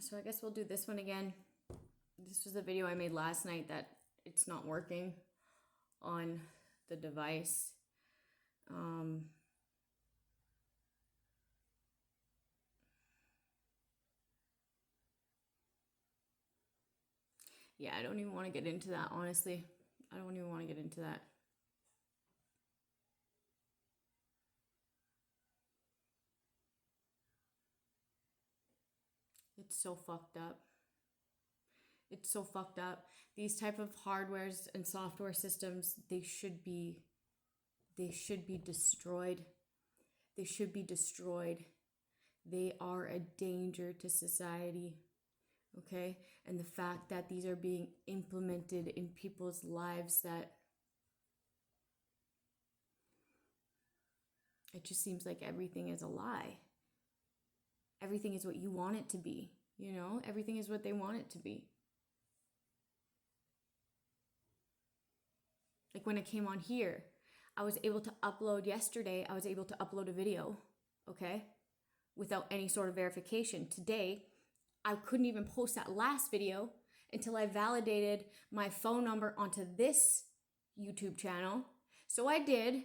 So I guess we'll do this one again. This was the video I made last night that it's not working on the device. Yeah, I don't even want to get into that, honestly. I don't even want to get into that. It's so fucked up. It's so fucked up. These type of hardwares and software systems, they should be destroyed. They should be destroyed. They are a danger to society. Okay? And the fact that these are being implemented in people's lives, that it just seems like everything is a lie. Everything is what you want it to be, you know? Everything is what they want it to be. Like when I came on here, I was able to upload yesterday, I was able to upload a video, okay? Without any sort of verification. Today, I couldn't even post that last video until I validated my phone number onto this YouTube channel. So I did,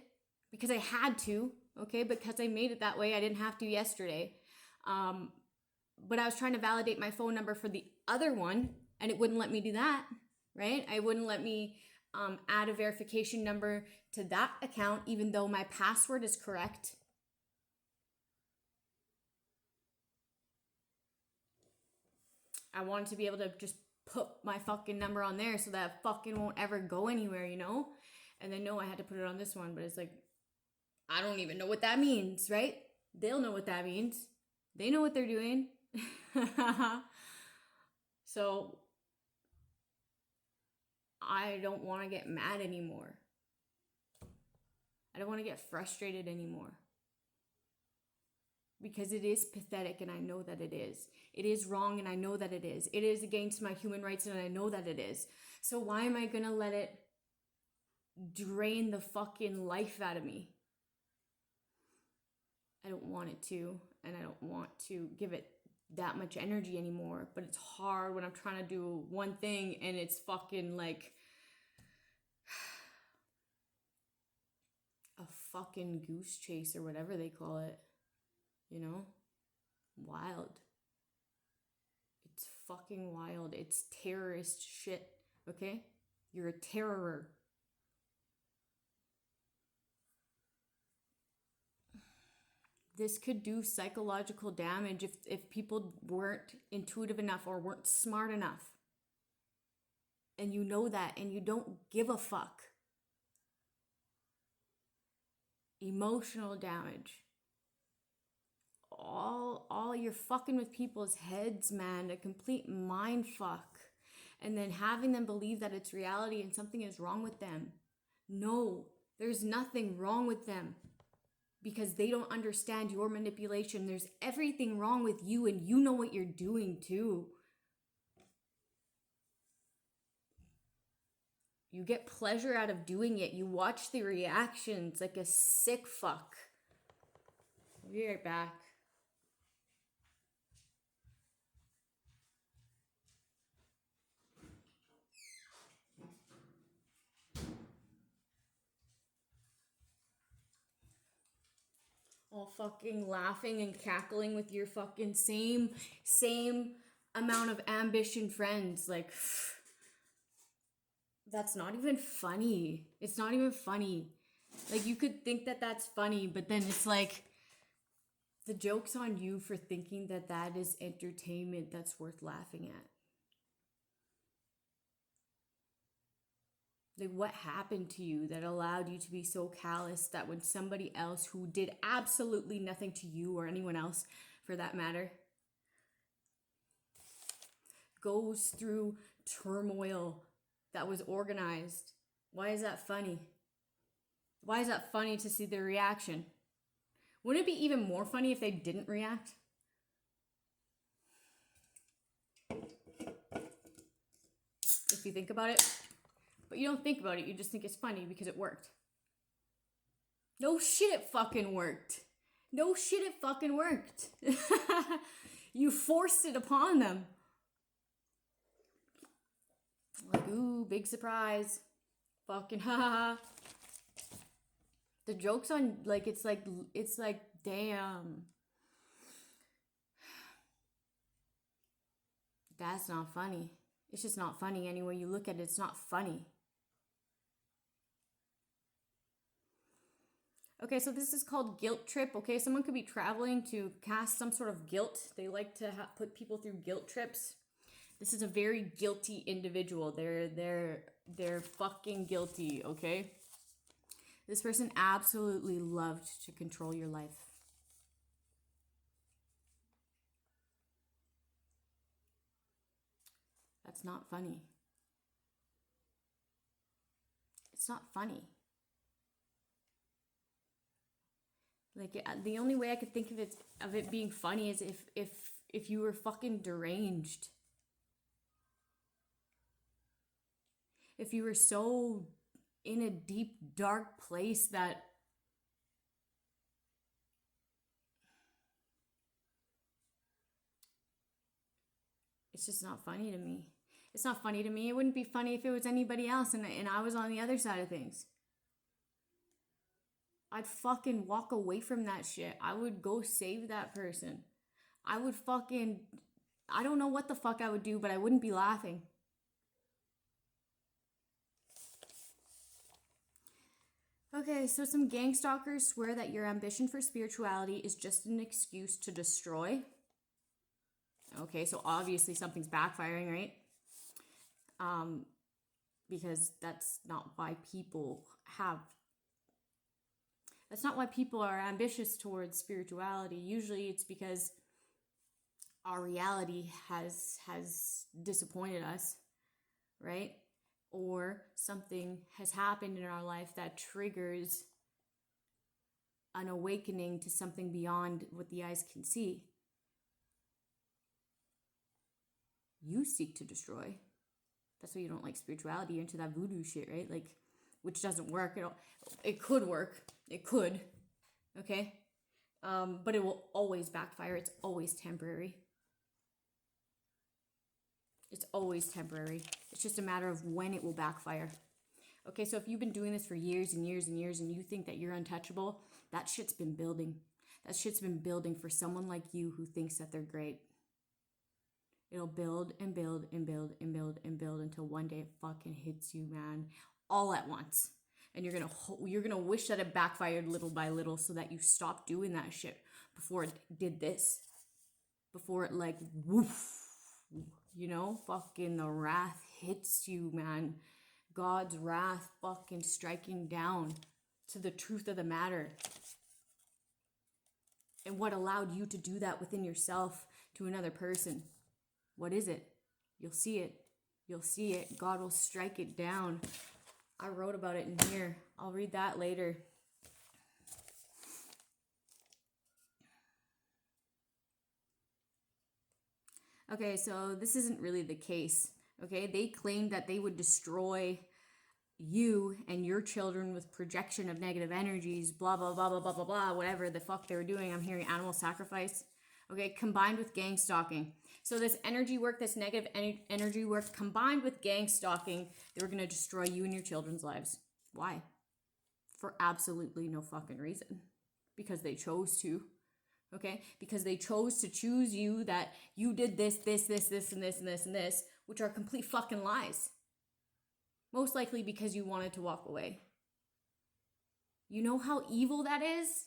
because I had to, okay? Because I made it that way, I didn't have to yesterday. But I was trying to validate my phone number for the other one, and it wouldn't let me do that, right? It wouldn't let me add a verification number to that account, even though my password is correct. I wanted to be able to just put my fucking number on there so that it fucking won't ever go anywhere, you know? And then no, I had to put it on this one, but it's like, I don't even know what that means, right? They'll know what that means. They know what they're doing. So I don't want to get mad anymore. I don't want to get frustrated anymore. Because it is pathetic, and I know that it is. It is wrong, and I know that it is. It is against my human rights, and I know that it is. So why am I going to let it drain the fucking life out of me? I don't want it to, and I don't want to give it that much energy anymore. But it's hard when I'm trying to do one thing and it's fucking like a fucking goose chase or whatever they call it. You know? Wild. It's fucking wild. It's terrorist shit, okay? You're a terrorer. This could do psychological damage if people weren't intuitive enough or weren't smart enough. And you know that, and you don't give a fuck. Emotional damage. All you're fucking with people's heads, man. A complete mind fuck. And then having them believe that it's reality and something is wrong with them. No, there's nothing wrong with them. Because they don't understand your manipulation. There's everything wrong with you, and you know what you're doing too. You get pleasure out of doing it. You watch the reactions like a sick fuck. I'll be right back. All fucking laughing and cackling with your fucking same amount of ambition friends. Like, that's not even funny. It's not even funny. Like, you could think that that's funny, but then it's like, the joke's on you for thinking that that is entertainment that's worth laughing at. Like, what happened to you that allowed you to be so callous that when somebody else who did absolutely nothing to you or anyone else for that matter goes through turmoil that was organized? Why is that funny? Why is that funny to see their reaction? Wouldn't it be even more funny if they didn't react? If you think about it. But you don't think about it, you just think it's funny because it worked. No shit, it fucking worked. No shit, it fucking worked. You forced it upon them. Like, ooh, big surprise. Fucking ha ha ha. The joke's on, like, it's like, damn. That's not funny. It's just not funny. Any way you look at it, it's not funny. Okay, so this is called guilt trip. Okay, someone could be traveling to cast some sort of guilt. They like to put people through guilt trips. This is a very guilty individual. They're fucking guilty, okay? This person absolutely loved to control your life. That's not funny. It's not funny. Like, the only way I could think of it being funny is if you were fucking deranged. If you were so in a deep, dark place that it's just not funny to me. It's not funny to me. It wouldn't be funny if it was anybody else and I was on the other side of things. I'd fucking walk away from that shit. I would go save that person. I would fucking, I don't know what the fuck I would do, but I wouldn't be laughing. Okay, so some gang stalkers swear that your ambition for spirituality is just an excuse to destroy. Okay, so obviously something's backfiring, right? Because that's not why people are ambitious towards spirituality. Usually it's because our reality has disappointed us, right? Or something has happened in our life that triggers an awakening to something beyond what the eyes can see. You seek to destroy. That's why you don't like spirituality. You're into that voodoo shit, right? Like, which doesn't work. It could work. It could. Okay? But it will always backfire. It's always temporary. It's always temporary. It's just a matter of when it will backfire. Okay, so if you've been doing this for years and years and years and you think that you're untouchable, that shit's been building. That shit's been building for someone like you who thinks that they're great. It'll build and build and build and build and build until one day it fucking hits you, man, all at once. And you're gonna wish that it backfired little by little so that you stopped doing that shit before it did this. Before it, like, woof, you know, fucking the wrath hits you, man. God's wrath fucking striking down to the truth of the matter. And what allowed you to do that within yourself to another person? What is it? You'll see it. You'll see it. God will strike it down. I wrote about it in here. I'll read that later. Okay, so this isn't really the case. Okay, they claimed that they would destroy you and your children with projection of negative energies, blah, blah, blah, blah, blah, blah, blah, whatever the fuck they were doing. I'm hearing animal sacrifice. Okay, combined with gang stalking. So this energy work, this negative energy work, combined with gang stalking, they were going to destroy you and your children's lives. Why? For absolutely no fucking reason. Because they chose to. Okay? Because they chose to choose you, that you did this, and this, and this, which are complete fucking lies. Most likely because you wanted to walk away. You know how evil that is?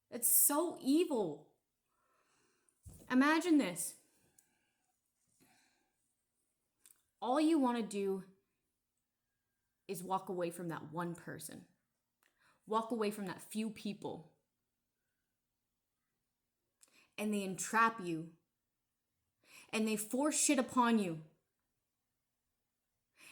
It's so evil. Imagine this. All you want to do is walk away from that one person. Walk away from that few people. And they entrap you. And they force shit upon you.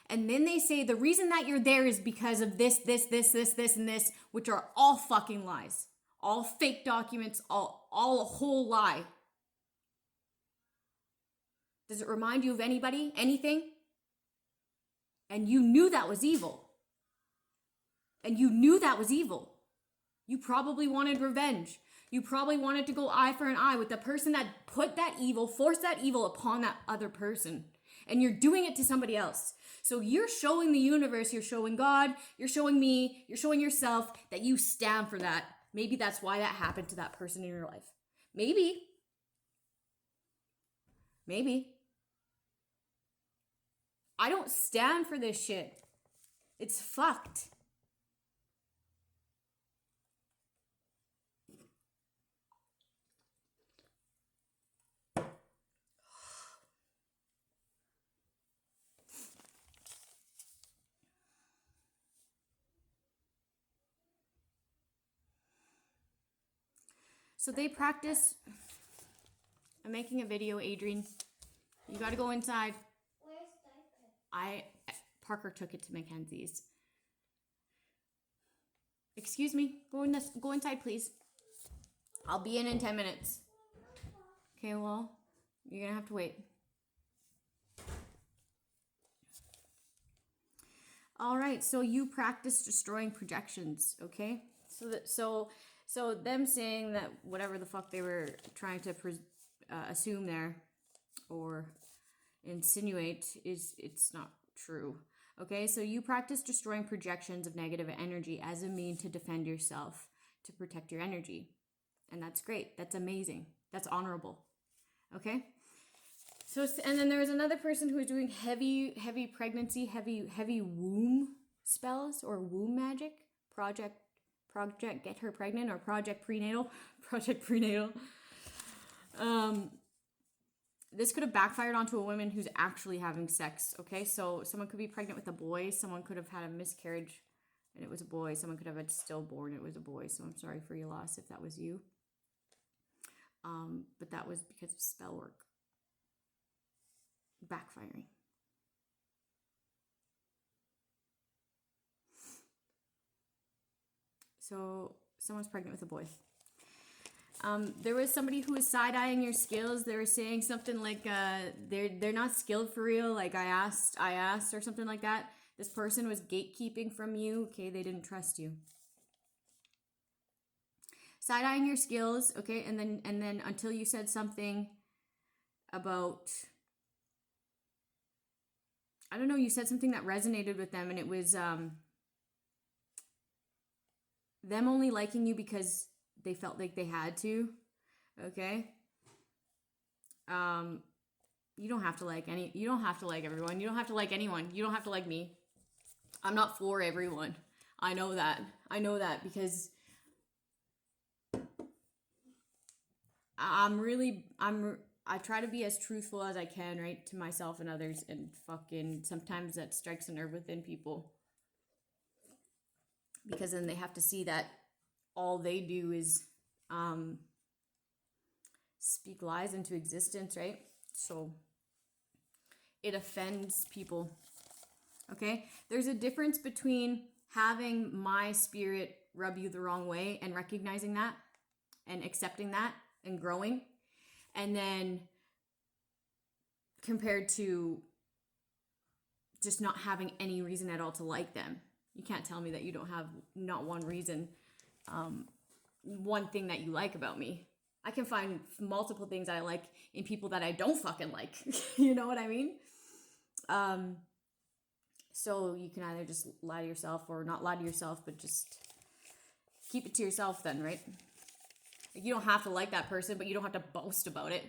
And then they say the reason that you're there is because of this, and this, which are all fucking lies. All fake documents, all a whole lie. Does it remind you of anybody? Anything? And you knew that was evil. And you knew that was evil. You probably wanted revenge. You probably wanted to go eye for an eye with the person that put that evil, forced that evil upon that other person. And you're doing it to somebody else. So you're showing the universe, you're showing God, you're showing me, you're showing yourself that you stand for that. Maybe that's why that happened to that person in your life. Maybe. I don't stand for this shit. It's fucked. So they practice. I'm making a video, Adrian. You gotta go inside. Where's diaper? Parker took it to Mackenzie's. Excuse me. Go inside, please. I'll be in 10 minutes. Okay, well, you're gonna have to wait. All right, so you practice destroying projections, okay? So them saying that whatever the fuck they were trying to assume there or insinuate it's not true. Okay, so you practice destroying projections of negative energy as a mean to defend yourself, to protect your energy. And that's great. That's amazing. That's honorable. Okay? So, and then there was another person who was doing heavy pregnancy, heavy womb spells or womb magic. Project Get Her Pregnant or Project Prenatal. This could have backfired onto a woman who's actually having sex, okay? So someone could be pregnant with a boy. Someone could have had a miscarriage and it was a boy. Someone could have had stillborn and it was a boy. So I'm sorry for your loss if that was you. But that was because of spell work. Backfiring. So someone's pregnant with a boy. There was somebody who was side-eyeing your skills. They were saying something like they're not skilled for real. Like I asked or something like that. This person was gatekeeping from you. Okay, they didn't trust you. Side-eyeing your skills, okay, and then until you said something about, I don't know, you said something that resonated with them, and it was them only liking you because they felt like they had to, okay? You don't have to like everyone. You don't have to like anyone. You don't have to like me. I'm not for everyone. I know that because I try to be as truthful as I can, right, to myself and others, and fucking sometimes that strikes a nerve within people. Because then they have to see that all they do is speak lies into existence, right? So it offends people. Okay? There's a difference between having my spirit rub you the wrong way and recognizing that and accepting that and growing, and then compared to just not having any reason at all to like them. You can't tell me that you don't have not one reason, one thing that you like about me. I can find multiple things I like in people that I don't fucking like. You know what I mean? So you can either just lie to yourself or not lie to yourself, but just keep it to yourself then, right? Like, you don't have to like that person, but you don't have to boast about it.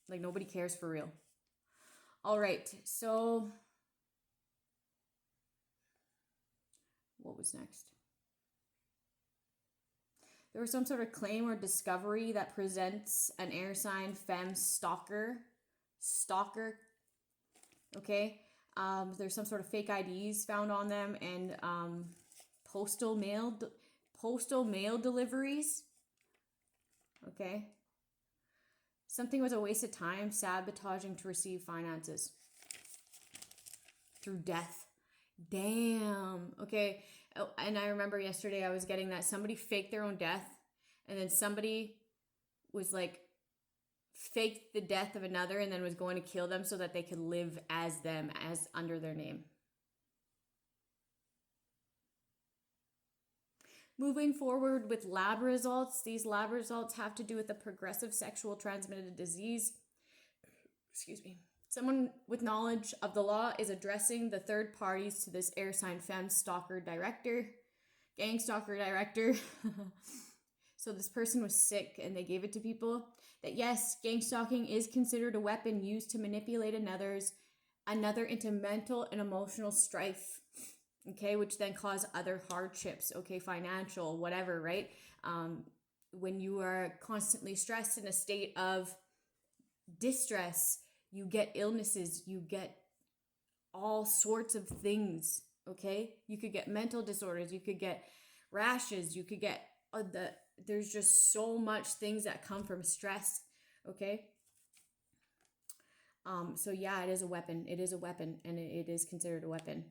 Like, nobody cares for real. All right, so what was next? There was some sort of claim or discovery that presents an air sign femme stalker. Okay? There's some sort of fake IDs found on them, and postal mail deliveries. Okay? Something was a waste of time, sabotaging to receive finances through death. Damn. Okay. Oh, and I remember yesterday I was getting that somebody faked their own death, and then somebody was like faked the death of another and then was going to kill them so that they could live as them, as under their name. Moving forward with lab results, these lab results have to do with a progressive sexual transmitted disease. Excuse me. Someone with knowledge of the law is addressing the third parties to this air sign femme stalker director, gang stalker director. So this person was sick and they gave it to people. That yes, gang stalking is considered a weapon used to manipulate another into mental and emotional strife. Okay, which then cause other hardships, okay, financial, whatever, right? When you are constantly stressed in a state of distress, you get illnesses, you get all sorts of things, okay? You could get mental disorders, you could get rashes, you could get there's just so much things that come from stress, okay? So yeah, it is a weapon. It is a weapon, and it is considered a weapon.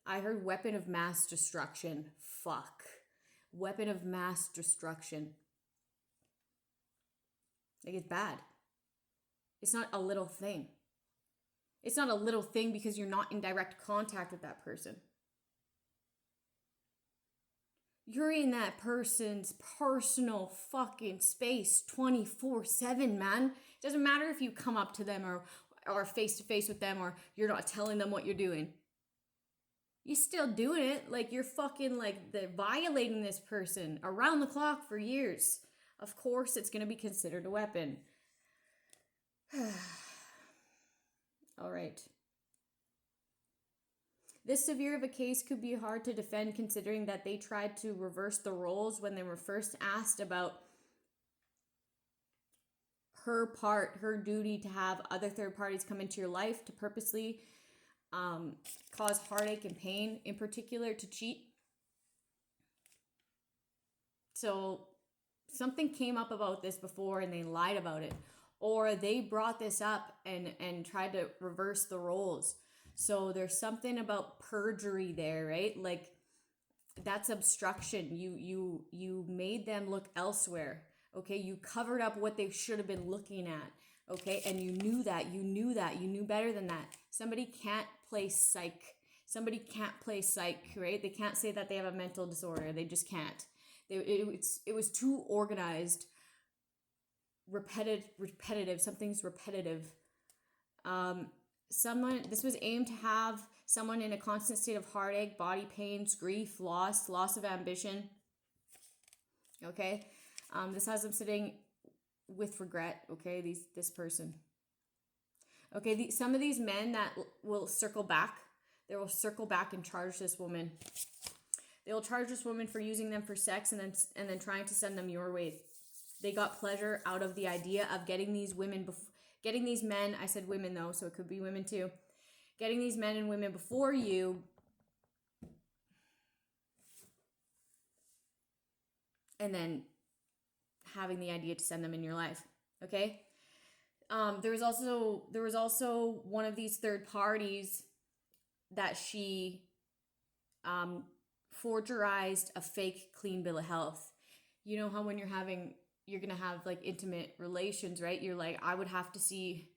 I heard weapon of mass destruction. Fuck. Weapon of mass destruction. Like, it's bad. It's not a little thing. It's not a little thing because you're not in direct contact with that person. You're in that person's personal fucking space 24/7, man. It doesn't matter if you come up to them or face to face with them or you're not telling them what you're doing. You're still doing it. Like, you're fucking like they're violating this person around the clock for years. Of course, it's going to be considered a weapon. All right. This severe of a case could be hard to defend considering that they tried to reverse the roles when they were first asked about her duty to have other third parties come into your life to purposely cause heartache and pain, in particular to cheat. So something came up about this before and they lied about it, or they brought this up and tried to reverse the roles. So there's something about perjury there, right? Like, that's obstruction. You made them look elsewhere. Okay, you covered up what they should have been looking at. Okay, and you knew better than that. Somebody can't play psych. Right? They can't say that they have a mental disorder. They just can't. It was too organized. Repetitive. Something's repetitive. This was aimed to have someone in a constant state of heartache, body pains, grief, loss of ambition. Okay, this has them sitting with regret. Okay, this person. Okay, some of these men that will circle back, they will circle back and charge this woman. They will charge this woman for using them for sex and then trying to send them your way. They got pleasure out of the idea of getting these women getting these men, I said women though, so it could be women too, getting these men and women before you and then having the idea to send them in your life, okay? There was also one of these third parties that she forgerized a fake clean bill of health. You know how when you're gonna have like intimate relations, right? You're like, I would have to see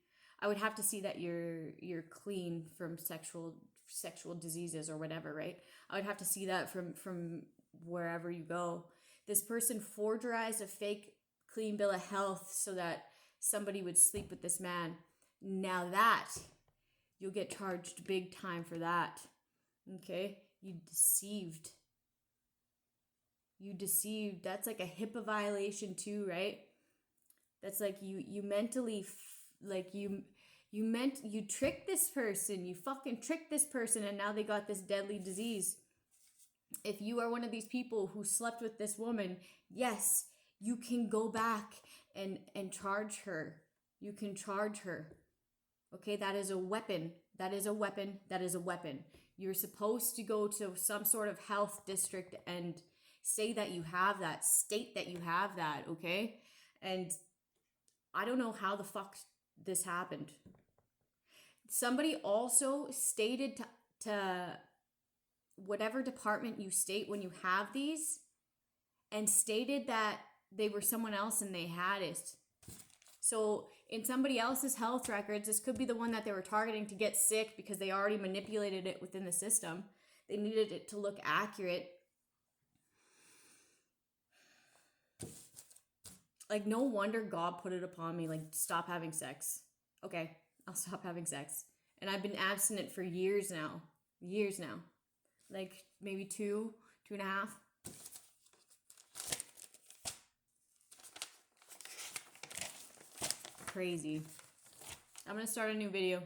that you're clean from sexual diseases or whatever, right? I would have to see that from wherever you go. This person forgerized a fake clean bill of health so that somebody would sleep with this man. Now that you'll get charged big time for that. Okay? You deceived. That's like a HIPAA violation too, right? That's like you mentally you tricked this person. You fucking tricked this person and now they got this deadly disease. If you are one of these people who slept with this woman, yes, you can go back and charge her. You can charge her. Okay, that is a weapon. You're supposed to go to some sort of health district and say that you have that, state that you have that, okay? And I don't know how the fuck this happened. Somebody also stated to whatever department you state when you have these, and stated that they were someone else and they had it. So in somebody else's health records, this could be the one that they were targeting to get sick because they already manipulated it within the system. They needed it to look accurate. Like, no wonder God put it upon me. Like, stop having sex. Okay, I'll stop having sex. And I've been abstinent for years now. Years now. Like, maybe 2.5. Crazy. I'm gonna start a new video.